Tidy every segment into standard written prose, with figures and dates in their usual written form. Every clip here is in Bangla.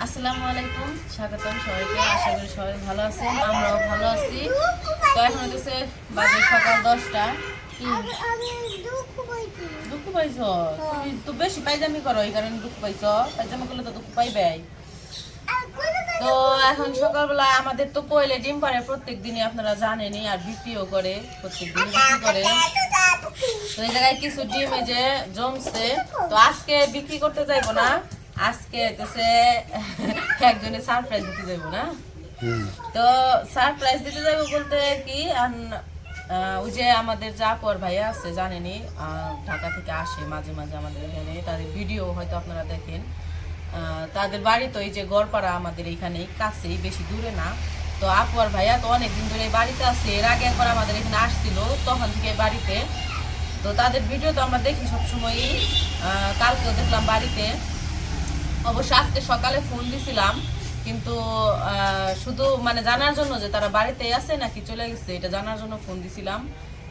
আসসালামু আলাইকুম, স্বাগতম সবাইকে। আশা করি সবাই ভালো আছেন, আমরাও ভালো আছি। তো এখন হচ্ছে বাজে সকাল 10টা। কি দুঃখ পাইছ? তুমি তো বেশি পাইজামি করো, এই কারণে দুঃখ পাইছ। পাইজামি করলে তো দুঃখ পাইবেই। তো এখন সকালবেলা আমাদের তো পয়লে ডিম পারে প্রত্যেক দিনই, আপনারা জানেনই, আর বিক্রিও করে, প্রত্যেক দিন বিক্রি করে। তো এই জায়গায় কিছু ডিম এই যে জমছে, তো আজকে বিক্রি করতে যাইবো না, আজকে হইতেছে একজনে সারপ্রাইজ দিতে যাইবো না। তো সারপ্রাইজ দিতে যাইবো বলতে কি, ওই যে আমাদের জাপর ভাইয়া আছে জানেনই, ঢাকা থেকে আসে মাঝে মাঝে আমাদের এখানে, তাদের ভিডিও হয়তো আপনারা দেখেন। তাদের বাড়ি তো এই যে গড়পাড়া আমাদের এইখানে কাছেই, বেশি দূরে না। তো আপু আর ভাইয়া তো অনেকদিন ধরে বাড়িতে আছে, এর আগে একবার আমাদের এখানে আসছিল, তখন থেকে বাড়িতে। তো তাদের ভিডিও তো আমরা দেখি সবসময়ই, কালকেও দেখলাম বাড়িতে। অবশ্য আজকে সকালে ফোন দিছিলাম, কিন্তু শুধু মানে জানার জন্য যে তারা বাড়িতেই আছে নাকি চলে গেছে, এটা জানার জন্য ফোন দিছিলাম।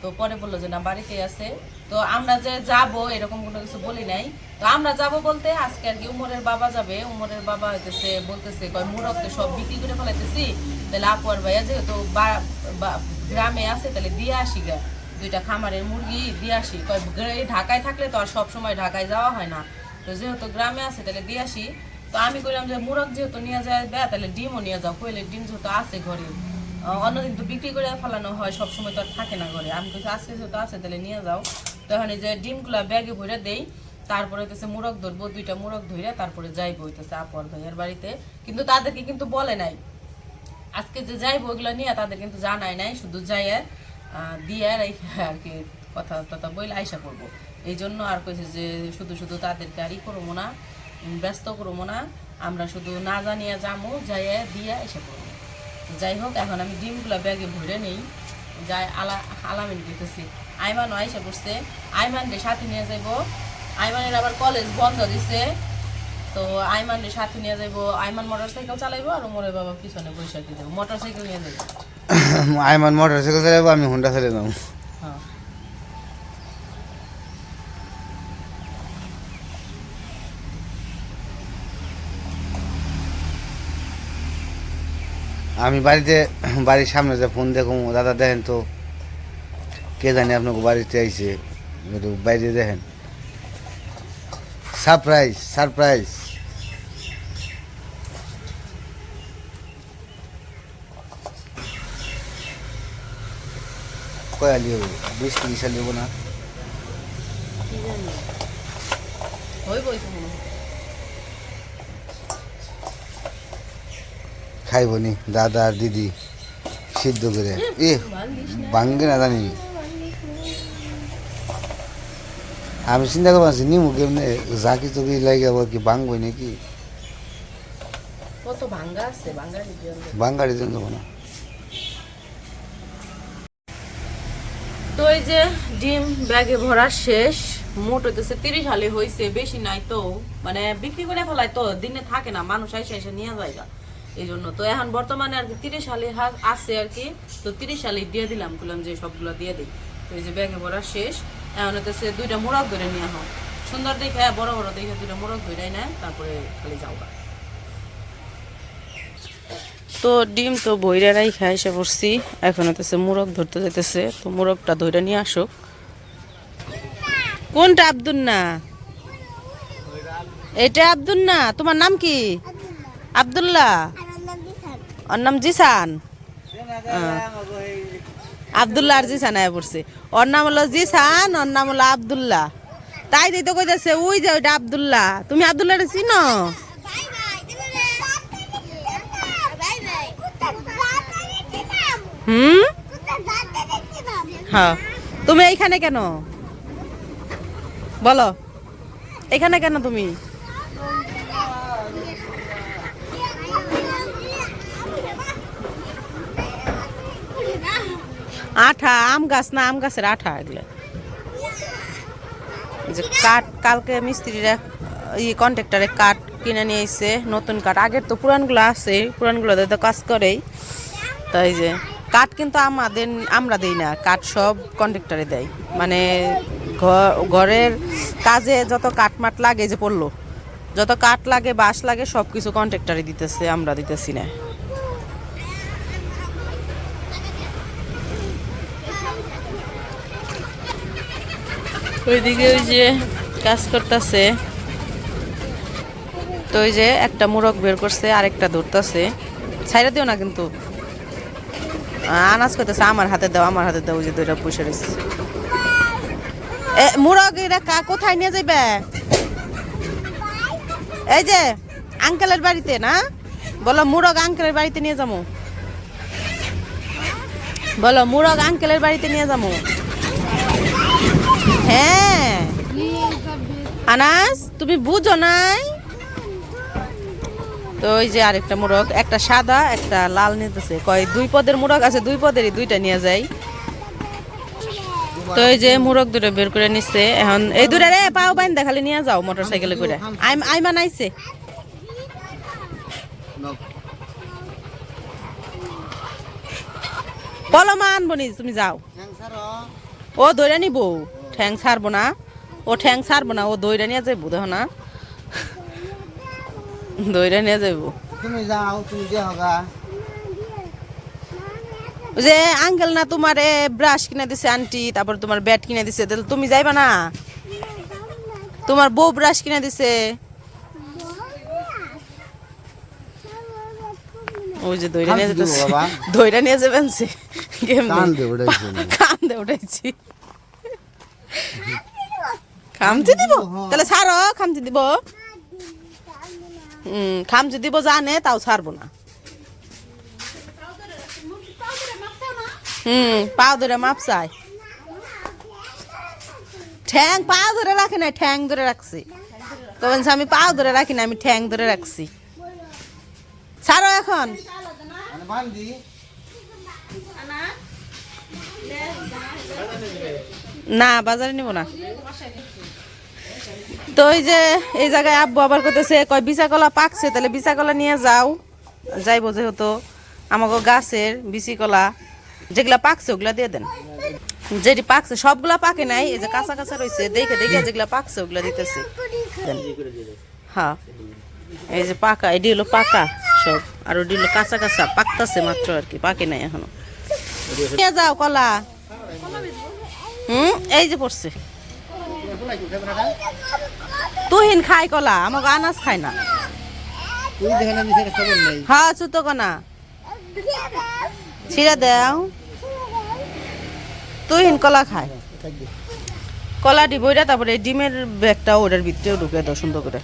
তো পরে বললো যে না, বাড়িতেই আছে। তো আমরা যে যাব এরকম কোনো কিছু বলি নাই। তো আমরা যাব বলতে আজকে আর কি উমরের বাবা যাবে। উমরের বাবা হইতেছে বলতেছে কয় মুরগ তো সব বিক্রি করে ফেলাইতেছি, তাহলে আপু আর ভাইয়া যেহেতু গ্রামে আছে তাহলে দিয়ে আসি গা, দুইটা খামারের মুরগি দিয়ে আসি। কয় ঢাকায় থাকলে তো আর সব সময় ঢাকায় যাওয়া হয় না, তো যেহেতু গ্রামে আছে তাহলে দিয়ে আসি। তো আমি কইলাম যে মুরগ যেহেতু নিয়ে যায় দেয়, তাহলে ডিমও নিয়ে যাও, কইলে ডিম যেহেতু আছে ঘরে, অন্যদিন তো বিক্রি করে ফেলানো হয়, সবসময় তো আর থাকে না ঘরে। আমি কইছি আজকে যেহেতু আছে তাহলে নিয়ে যাও। তখন এই যে ডিমগুলা ব্যাগে ভরে দেই, তারপরে হইতেছে মুরগ ধরবো, দুইটা মুরগ ধরে তারপরে যাইবো হইতেছে আপু আর ভাইয়ের বাড়িতে। কিন্তু তাদেরকে কিন্তু বলে নাই আজকে যে যাইবো, ওইগুলো নিয়ে তাদের কিন্তু জানাই নাই, শুধু যাইয়ে দিয়ে আর কি কথা টথা বইলে আইসা করবো। এই জন্য আর কইছে যে শুধু শুধু তাদেরকে আর ই করবো না, ব্যস্ত করবো না, আমরা শুধু না জানিয়ে যাবো, যাইয়ে দিয়ে এসে করবো। যাই হোক, এখন আমি ডিমগুলো ব্যাগে ভরে নেই, যাই আলামিন দিতেছি। আইমানও আইসা পড়ছে, আইমানকে সাথে নিয়ে যাইবো। আইমানের আবার কলেজ বন্ধ দিছে, তো আইমানের সাথে নিয়ে যাইবো। আইমান মোটর সাইকেল চালাইবো আর মোরে বাবা পিছনে বৈশাখী যাবো, মোটর সাইকেল নিয়ে যাইবো। আইমান মোটর সাইকেল চালাবো, আমি হুন্ডা চালিয়ে যাবো। হ্যাঁ, আমি বাড়ির সামনে যে ফোন দেখো, দাদা দেখেন তো কে জানি আপনাকে বাড়িতে আইছে, একটু বাইরে দেখেন। Surprise surprise. কয়া লিও 20-30 লিও না, কি জানি হইবই তো মনে হয়। খাইব নি দাদা আর দিদি সিদ্ধ করে। এ ভাঙ্গে না জানি, আমি চিন্তা করছি নিমু কেমনে, জাকি চুকি লাগে আবার কি ভাঙবই নাকি, কত ভাঙ্গা আছে, ভাঙ্গা ভাঙ্গাড়ি জন্য যাবো না। তো এই যে ডিম ব্যাগে ভরা শেষ, মোট হইতেছে 30 হালি হয়েছে, বেশি নাই তো, মানে বিক্রি করে ফেলায় তো দিনে থাকে না, মানুষ এসে এসে নিয়ে যায়, এই জন্য। তো এখন বর্তমানে আর কি 30 হালি আছে আর কি, তো 30 হালি দিয়ে দিলাম, বললাম যে সবগুলো দিয়ে দিই। তো এই যে ব্যাগে ভরা শেষ, এখন হইতেছে দুইটা মোরগ ধরে নিয়ে হয়, সুন্দর দেখে বড় বড় দেখে দুইটা মোরগ ধরে নেয়, তারপরে খালি যাওয়া। তো ডিম তো বইরারাই খাই এসে পড়ছি, এখন হইতেছে মোরগ ধরতে যাইতেছে, তো মোরগটা ধরে নিয়ে আসুক। কোনটা আব্দুল না? এটা আব্দুল না? তোমার নাম কি? আব্দুল্লাহ। ওর নাম জিসান। আব্দুল্লাহ আর জিসান আয়া পড়ছে, ওর নাম হলো জিসান, ওর নাম হলো আব্দুল্লাহ। তাই দিতে কইতেছে ওই যে ওইটা আব্দুল্লাহ। তুমি আব্দুল্লাহ চিনো? হুম, হ্যাঁ। তুমি এইখানে কেন বলো, এখানে কেন তুমি? আঠা, আম গাছ না, আম গাছের আঠা এগুলো। যে কাঠ কালকে মিস্ত্রিরা কন্ট্রাক্টরে কাঠ কিনে নিয়ে এসে, নতুন কাঠ, আগের তো পুরানগুলো আছে, পুরানগুলোতে তো কাজ করেই। তাই যে কাঠ কিন্তু আমরা দেই না, কাঠ সব কন্ট্রাক্টরে দেয়, মানে ঘরের কাজে যত কাঠমাট লাগে যে পড়লো যত কাঠ লাগে বাঁশ লাগে সবকিছু কন্ট্রাক্টরে দিতেছে, আমরা দিতেছি না। ওইদিকে ওই যে কাজ করতেছে, তো ওই যে একটা মোরগ বের করছে, আরেকটা ধরতেছে। ছাইরা দিও না কিন্তু, আনাজ করতেছে আমার হাতে দাও, আমার হাতে দাও। ওই যে দুইটা পুষে রয়েছে। মোরগ এটা কোথায় নিয়ে যাইবে? এই যে আঙ্কেলের বাড়িতে না, বলো মোরগ আঙ্কেলের বাড়িতে নিয়ে যাবো, বলো মোরগ আঙ্কেলের বাড়িতে নিয়ে যাবো। হ্যাঁ আনাস, তুমি বুঝো নাই? তো ওই যে আরেকটা মোরগ, একটা সাদা একটা লাল নিতেছে। কয় 2 পদের মোরগ আছে, 2 পদেরই 2টা নিয়ে যাই। তো এই যে মোরগ দুটো বের করে নিচ্ছে এখন। এই দুটা রে পাও বাইন দেখালে নিয়ে যাও মোটর সাইকেলে করে। আইমা নাইছে পলমা আনবো নি, তুমি যাও। ও দইরা নিব, ঠ্যাং ছাড়বো না, ও ঠ্যাং ছাড়বো না, ও দইরা নিয়ে যাইবো। দেখো না, দইরা নিয়ে যাইবো। তুমি যাও, তুমি যে হগা যে আঙ্কেল না তোমার ব্রাশ কিনে দিছে আন্টি, তারপর তোমার ব্যাট কিনে দিছে, তাহলে তুমি যাইবা না? তোমার বউ ব্রাশ কিনে দিছে। ওই যে দইরা নিয়ে যেতেছে, দইরা নিয়ে যাবেন সে কান্দে উঠাইছি। খামচি দিব, তাহলে ছাড়ো। খামচি দিব, খামচি দিব জানে, তাও ছাড়বো না। পাও ধরে মাপ চাই। ঠ্যাং পাও ধরে রাখি না, ঠ্যাং ধরে রাখছি। তখন আমি পাও ধরে রাখি না, আমি ঠ্যাং ধরে রাখছি। ছাড়ো এখন। না বাজারে নিব না। তো ওই যে এই জায়গায় আব্বু আবার করতেছে, কয় বিচা কলা পাকছে, তাহলে বিচা কলা নিয়ে যাও। যাইবো যেহেতু আমাকে গাছের বিচি কলা যেগুলা পাকছে ওগুলা দিয়ে দেন। যেটি পাকছে সবগুলা পাকে নাই, এই যে কাঁচা কাঁচা রয়েছে, দেখে দেখে যেগুলা পাকছে ওগুলা দিতেছে। হ্যাঁ এই যে পাকা, এটি হলো পাকা সব, আর ওটি হলো কাঁচা কাঁচা, পাকতাছে মাত্র আর কি, পাকে নাই এখনো। নিয়ে যাও কলা। এই যে পড়ছে। তুহিন খাই কলা, আমাকে আনাজ খায় না। হ্যাঁ চুতো কনা ছিঁড়া দেও। তুহিন কলা খায়, কলা ডিবইটা, তারপরে ডিমের ব্যাগটা ওটার ভিতরেও ঢুকে দাও সুন্দর করে।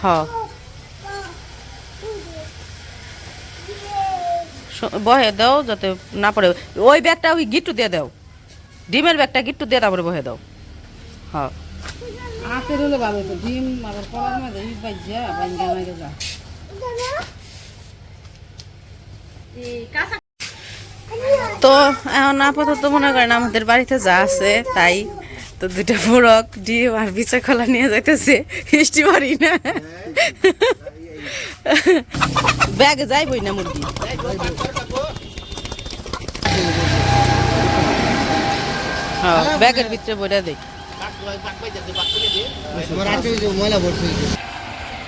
হ্যাঁ বহে দাও যাতে না পড়ে। ওই ব্যাগটা ওই গিট্টু দিয়ে দাও, ডিমের ব্যাগটা গিট্টু দিয়ে তারপরে বহে দাও। হ্যাঁ তো এখন আপাতত মনে করেন আমাদের বাড়িতে যা আছে তাই। তো 2টা মোরগ ডিম আর বিচা কলা নিয়ে যাইতেছে, হিস্টি বাড়ি না ব্যাগে যাইবই না মুরগি। হ্যাঁ ব্যাগের ভিতরে বইটা দেখ।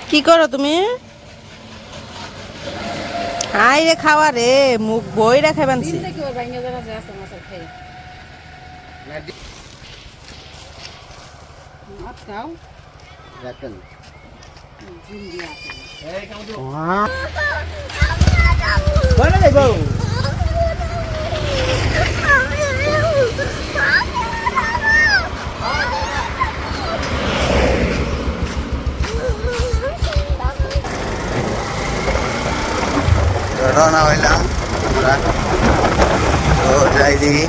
কি করো তুমি? হাই রে খাওয়া রে, মুখ বই রেখে বানছি। রওনা হইলাম আমরা, তো যাই দেখি।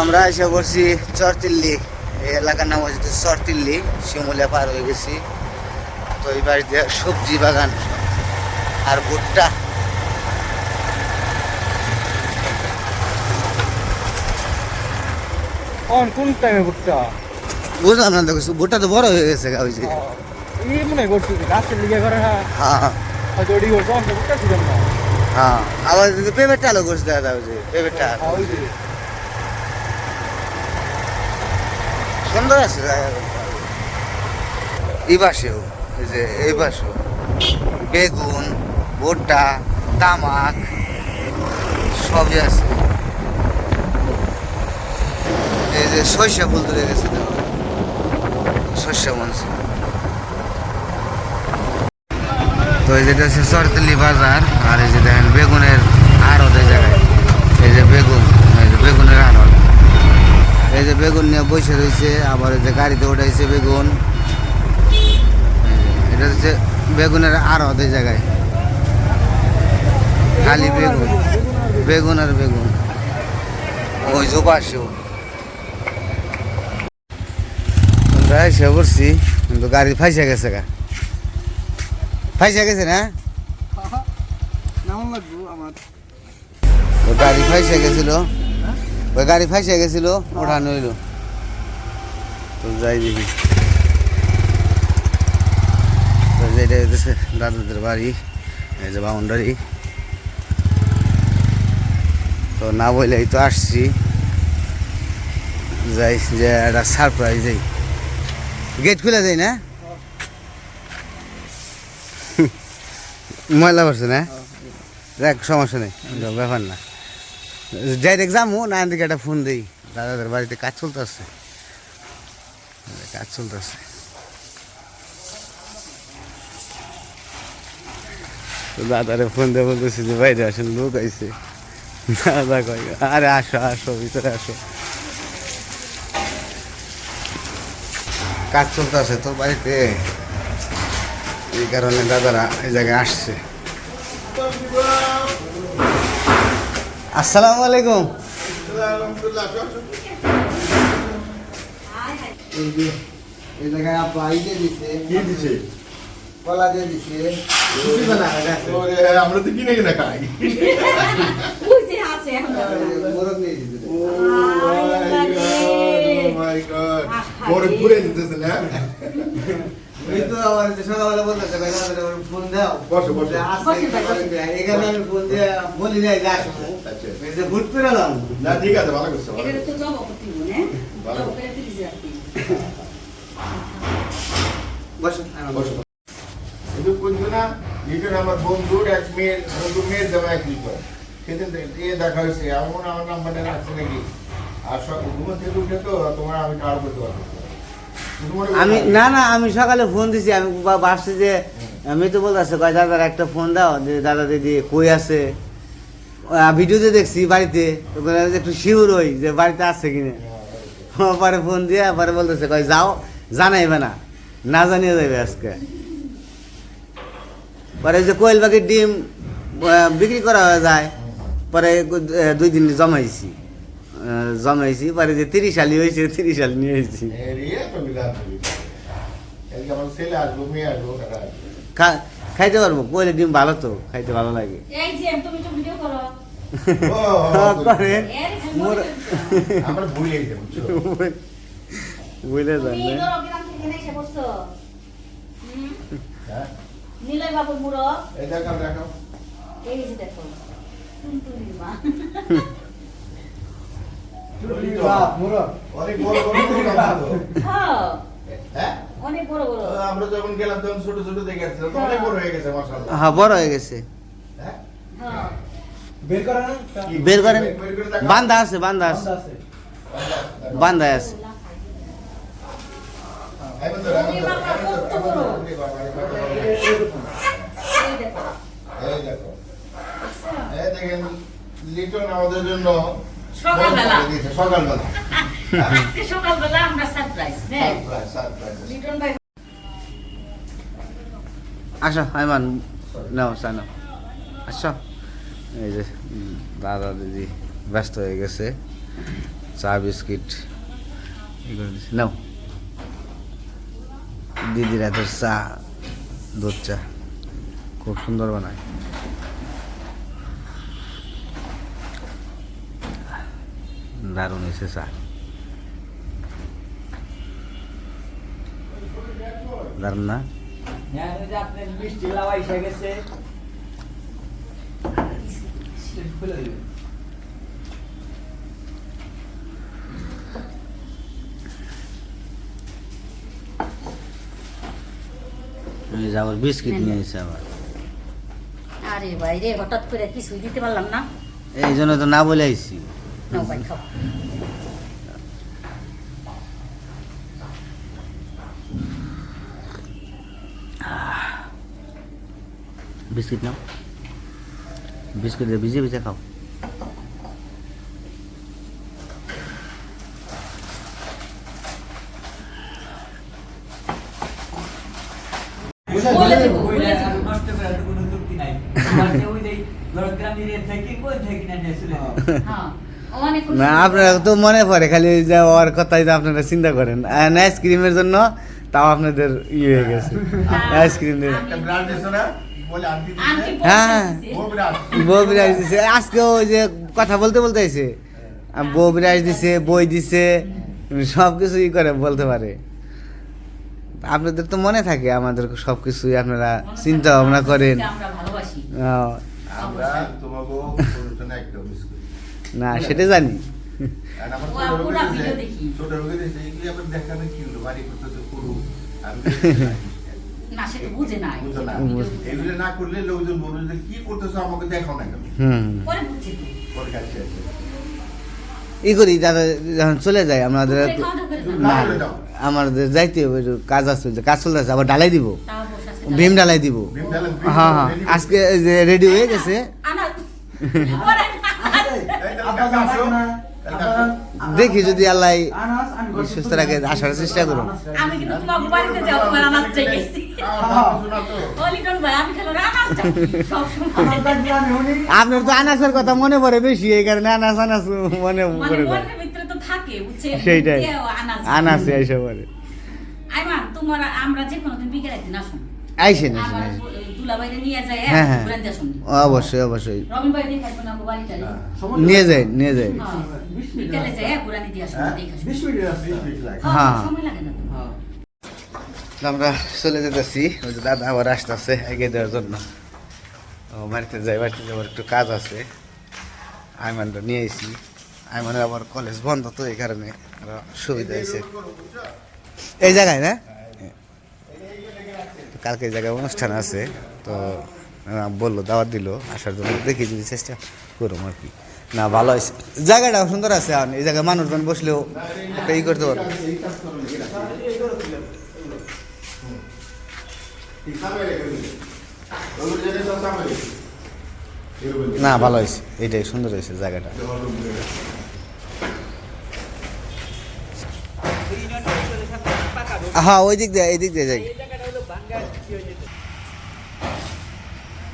আমরা এসে করছি চরতিল্লি, এই এলাকার নাম হচ্ছে চরতিল্লি, শিমুলিয়া পার হয়ে গেছি। তো এই বাড়িতে সবজি বাগান আর ভুট্টা। কোন টাইমে ভুট্টা বুঝলাম না, দেখো ভুট্টা তো বড় হয়ে গেছে ওই যে। এই মনে করছি গাছের লিগে করে হ্যাঁ হ্যাঁ হয়তো ওটি করছে অন্য ভুট্টা ছিলেন না হ্যাঁ, আবার পেঁপেরটা আলো করছে দাদা, ওই যে পেঁপেরটা ওই যে সুন্দর আছে জায়গাটা। এই পাশেও, এই যে এই পাশেও বেগুন, ভুট্টা, তামাক সবই আছে। এই যে সর্ষে ফুল ধরে গেছে, দেখো সর্ষে মনছে। তো এই যেটা হচ্ছে চরতলি বাজার, আর এই যে দেখেন বেগুনের আড়ত এই জায়গায়, এই যে বেগুন, এই যে বেগুনের আড়ত, এই যে বেগুন নিয়ে বসে রয়েছে, আবার এই যে গাড়িতে উঠাইছে বেগুন। এটা হচ্ছে বেগুনের আড়ত এই জায়গায়, খালি বেগুন, বেগুন আর বেগুন। ওই যে পাশেও আমরা এসে পড়ছি, কিন্তু গাড়ি ফাইসে গেছে গা, ফাইসে গেছে না, কেমন লাগবো আমার ওই গাড়ি ফাইসে গেছিল, ওই গাড়ি ফাইসে গেছিল, ওঠানো হইলো। তো যাই দেখি, তো যেটা হইতেছে দাদাদের বাড়ি, এই যে বাউন্ডারি। তো না বললেই তো আসছি, যাই যে একটা সারপ্রাইজ দেই। গেট খুলে দেয় না, ময়লা পড়ছে না, দেখ সমস্যা নেই, ব্যাপার না। ডাইরেক্ট যাবো না, এদিকে একটা ফোন দিই, দাদাদের বাড়িতে কাজ চলতেছে, কাজ চলতেছে। তো দাদারে ফোন দিয়ে বলতেছি যে বাইরে আসেন, লোক আইছে। দাদা কয় আরে আসো আসো, ভিতরে আসো, কাজ চলতেছে তো বাড়িতে, এই কারণে দাদারা এই জায়গায় আসছে। আসসালামু আলাইকুম। এই জায়গায় আপু আইতে দিছে, কি দিছে? কলা দিয়ে দিছে, আমরা তো কিনে কিনে খাই। মোরগ দিয়ে দিছে। পরে ঘুরে দিতেছে না? এই তো আমার যে সকালবেলা বলতেছে ভাই দাদারে ফোন দাও, বসো, বসো। যে আসছে, এখানে আমি ফোন দিয়ে বলি নাই যে আসবো, আচ্ছা। এই যে ভুট করে এলাম। না ঠিক আছে, ভালো করছো, ভালো এটা করছো। তো জব করতে হবে না জব করে ফ্রিজে রাখতে বসো বসো। কিন্তু বলছো না, লিটন আমার বন্ধুর এক মেয়ের মেয়ের জামা এক লিটার সেদিন দেখা হয়েছে, আমার নাম্বারটা রাখছে নাকি, আর সব ঘুমো থেকে উঠে তো তোমার আমি কার করতে পারবো। আমি না না, আমি সকালে ফোন দিছি, আমি ভাবছি যে আমি তো বলতেছে কয় দাদার একটা ফোন দাও, যে দাদা দিদি কই আছে, ভিডিওতে দেখছি বাড়িতে, তো বলে যে একটু শিওর হই যে বাড়িতে আছে কিনা। পরে ফোন দিয়ে পরে বলতেছে কয় যাও, জানাইবে না, না জানিয়ে যাবে আজকে। পরে যে কোয়েল পাখির ডিম বিক্রি করা হয়ে যায়, পরে 2 দিন জমাইছি, পরে যে 30 সালি হয়েছে, 30 সাল নিয়ে এসেছি। আমার ছেলে আসবো, মেয়ে আসবো, কাকা আসবো। খাইতে পারবো, কোয়েলের ডিম ভালো তো, খাইতে ভালো লাগে। এই যে তুমি তো ভিডিও করো করেন এর মোর আমরা ভুলে গেছি, বুঝছো? বুঝলে তুমি জানলে ধরো গ্রাম থেকে এসে বসছো হ্যাঁ? নীলয় বাবুর মুড়ো এই দেখাও, দেখাও। এই যে দেখো টুনটুনির মা অনেক বড় বড় দোকান তো। হ্যাঁ হ্যাঁ? অনেক বড় বড় আমরা যখন গেলাম তখন ছোট ছোট দেখে আসছিলাম, তো অনেক বড় হয়ে গেছে মাশাআল্লাহ। হ্যাঁ বড় হয়ে গেছে। হ্যাঁ? হ্যাঁ কি বের করেন, বের করে দেখাও। বান্ধা আছে, বান্ধা আছে, বান্ধা আছে। এই বন্ধু, এই বন্ধু, এই বন্ধু। এই দেখো এই দেখো। এই দেখেন, লিটন আমাদের জন্য সকালবেলা। বন্ধ করে দিয়েছে, সকালবেলা। আজকে সকালবেলা আমরা সারপ্রাইজ হ্যাঁ সারপ্রাইজ, সারপ্রাইজ। লিটন ভাই আসো আইমান, নাও চা নাও, আসো। এই যে দাদা দিদি ব্যস্ত হয়ে গেছে, চা বিস্কিট এগুলো দিচ্ছে, নাও। দিদির হাতের চা, দুধ চা খুব সুন্দর বানায়। দারুণ হয়েছে চা। দারুণ না? আপনার মিষ্টি লাওয়া এসে গেছে খুলে দিবেন। এই যে আবার বিস্কিট নিয়ে এসে আবার, আরে ভাই রে, হঠাৎ করে কিছুই দিতে পারলাম না। এই জন্য তো না বলে আইছি। নাও ভাই খাও। বিস্কিট নাও, বিস্কিট দিয়ে ভিজে ভিজে খাও। বলে দেবো, বলে দেবো। নষ্ট করার কোনো যুক্তি নাই। আমার যে ওই যে গ্রামের এর থেকে কোন থেকে না নিয়েছিল। হ্যাঁ, অনেক খুশি। না আপনারা তো মনে পড়ে খালি যে ওর কথাই তো আপনারা চিন্তা করেন। আইসক্রিমের জন্য তাও আপনাদের ইয়ে হয়ে গেছে আইসক্রিম দিয়ে। একটা ব্রান্ড দিছো না বলে আনতে আন্টি দিছে পৌঁছে হ্যাঁ। দিছে। ও ব্রান্ড বউ বিরাজ দিছে আজকে, ওই যে কথা বলতে বলতে আইছে, বউ বিরাজ দিছে, বই দিছে, সব কিছু ই করে বলতে পারে। আপনাদের তো মনে থাকে আমাদের সব কিছুই আপনারা চিন্তা ভাবনা করেন। আমরা ভালোবাসি। আমরা তোমাকে অনুষ্ঠানে একটা বিস্কুট না সেটা জানি। আর আমার ও, ছোট পুরা রোগে ভিডিও দিছে, দেখি। ছোট রোগে দিছে, এগুলি আবার দেখাবে কি হলো, বাড়ি করতে তো করু। আমি না, সে তো বুঝে নাই। বুঝো না, বুঝ- এগুলো না করলে লোকজন বলবে যে কি করতেছো আমাকে দেখাও না কেন। হুম, পরে বুঝছি তো। ওর কাছে আছে। ই করি দাদা যখন চলে যায় আমাদের, দুপুরে খাওয়া দাওয়া করে যাবো। না করে দাও। আমাদের যাইতে হবে, একটু কাজ আছে, যে কাজ চলতে আছে, আবার ডালাই দিব, তাও বসে আজকে ভীম ডালাই দিব। ভীম ডালের হ্যাঁ হ্যাঁ, ready আজকে যে রেডি হয়ে গেছে, আনা। পরে এই তাহলে কালকে আসো। কালকে আসো। দেখি যদি আল্লাহ আনাস আমি সুস্থ রাখে আসার চেষ্টা করুন। আমি কিন্তু তোমাকে বাড়িতে যাও, তোমার আনাজ চাইছি। খাওয়া কিছু না তো। ও লিটন ভাই, আমি খেলো আনাজ চাই সব সময়। আপনার তো আনাসের কথা মনে পড়ে বেশি, এই কারণে আনাস আনাস মনে মানে পড়ে যায়। মনের ভিতরে তো থাকে, বুঝছে? সেইটাই, দিয়েও আনাজ। আনাসে আইসা পড়ে। আইমান, তোমার আমরা যে কোনো দিন বিকেল একদিন আসুন। আইসেন আইসেন আমার আইসেন। দুলা বাইরে নিয়ে যায়, হ্যাঁ হ্যাঁ, ঘুরে দিয়ে আসুন। অবশ্যই অবশ্যই রবিন ভাই দেখে আসবেন আমাকে বাড়িটা। নিয়ে যাই নিয়ে যাই। হ্যাঁ, বিকেলে যায় ঘুরে দিয়ে আসুন, হ্যাঁ? দেখে আসুন। 20 মিনিট আছে। 20 মিনিট লাগে। হ্যাঁ, হ্যাঁ। সময় লাগে না তো। হ্যাঁ। আমরা চলে যেতেছি, ওই যে দাদা আবার আসতেছে এগিয়ে দেওয়ার জন্য। ও বাড়িতে যাই, বাড়িতে যাওয়ার একটু কাজ আছে। আইমানটা নিয়ে এসি, আইমানের আবার কলেজ বন্ধ, তো এই কারণে আরো সুবিধা হয়েছে এই জায়গায় না। কালকে এই জায়গায় অনুষ্ঠান আছে, তো বললো দাওয়াত দিল আসার জন্য, দেখি যদি চেষ্টা করুম আর কি। না ভালো হয়েছে, জায়গাটাও সুন্দর আছে। আর এই জায়গায় মানুষজন বসলেও একটা ই করতে পারবো। ঠিক সামনে রেখে দিন। ওগুলো যেটা সব সামনে রেখে দিন। এরকম দিন। না ভালো হয়েছে, এটাই সুন্দর হয়েছে জায়গাটা। হ্যাঁ ওই দিক দিয়ে, এই দিক দিয়ে যাই।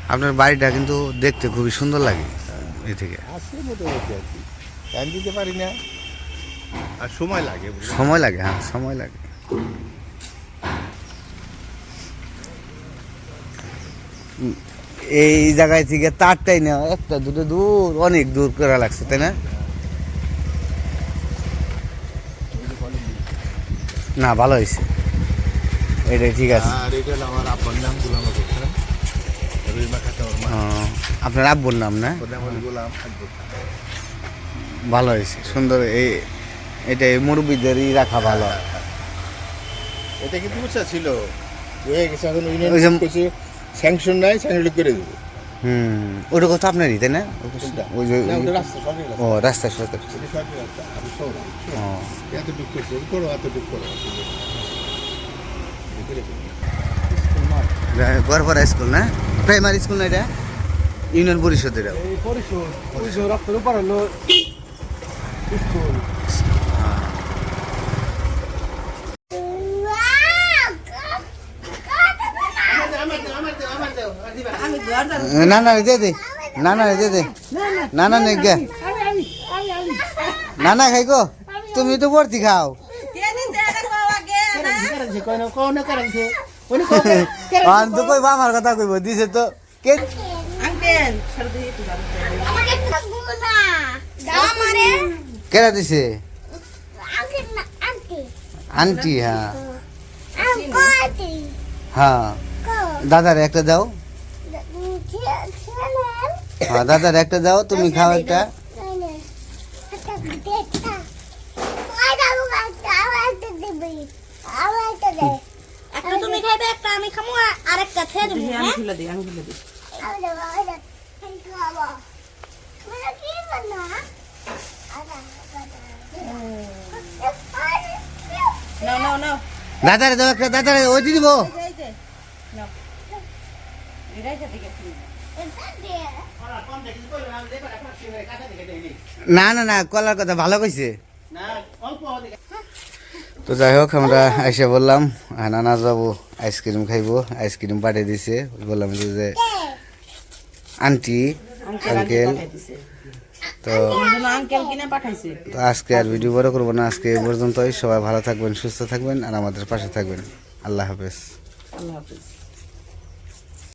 আপনার বাড়িটা কিন্তু দেখতে খুবই সুন্দর লাগে এই থেকে। আছে মোটামুটি আর কি। টাইম দিতে পারি না আর সময় লাগে বুঝলে? সময় লাগে, হ্যাঁ সময় লাগে। এই জায়গায় থেকে তারটাই না একটা দুটো দূর, অনেক দূর করা লাগছে, তাই না? না ভালো হয়েছে, এটাই ঠিক আছে। আর এটা হলো আমার আব্বার নাম গোলাম আবু খান। রুইমা খাতা ওর মা। ও, আপনার আব্বুর নাম না? ওর নাম হলো গোলাম আবু খান। ভালো হয়েছে, সুন্দর। এটাই মুরব্বীদেরই রাখা ভালো। এটা কিন্তু বুঝছা ছিল হয়ে গেছে, এখন ওই যে- ইউনিয়ন কিছু স্যাংশন নাই, স্যাংশন করে দেবো। ওটা কথা আপনারই তাই না? ওই যে না, ওটা রাস্তা সরকারি ও রাস্তা। রাস্তা সরকার। এটা সরকারি রাস্তা, আমি শহর। ও এতটুকু করছে, করো এতটুকু করো। গড়পাড়া স্কুল না, প্রাইমারি স্কুল না এটা? ইউনিয়ন পরিষদের। এই পরিশোধ রাস্তার উপর হলো স্কুল। না না দে দে, না না দে দে, না না নে গে, না না খাই গো, তুমি তো ভর্তি খাও। তো কইব আমার কথা কইব, দিছে তো কে কেরা দিছে? আন্টি, হ্যাঁ হ্যাঁ দাদারে একটা দাও, হ্যাঁ দাদারে একটা দাও, তুমি খাও একটা। একটা তুমি খাইবে, একটা আমি খামু, আর একটা খেয়ে দেবো। দেখি, আমি খুলে দিই, আমি খুলে দিই। নাও নাও নাও, দাদারে দাও একটা, দাদারে ওই দিয়ে দিব। এই যে নাও, এটাই খেতে গেছি। না না না, কলার কথা ভালো কইছে। তো যাই হোক, আমরা এসে বললাম নানাজ বাবু আইসক্রিম খাইবো, আইসক্রিম পাঠিয়ে দিছে। বললাম যে আন্টি আঙ্কেল, তো আঙ্কেল কিনে পাঠাইছে। তো আজকে আর ভিডিও বড় করবো না, আজকে এই পর্যন্তই। সবাই ভালো থাকবেন, সুস্থ থাকবেন, আর আমাদের পাশে থাকবেন। আল্লাহ হাফেজ। আল্লাহ হাফেজ।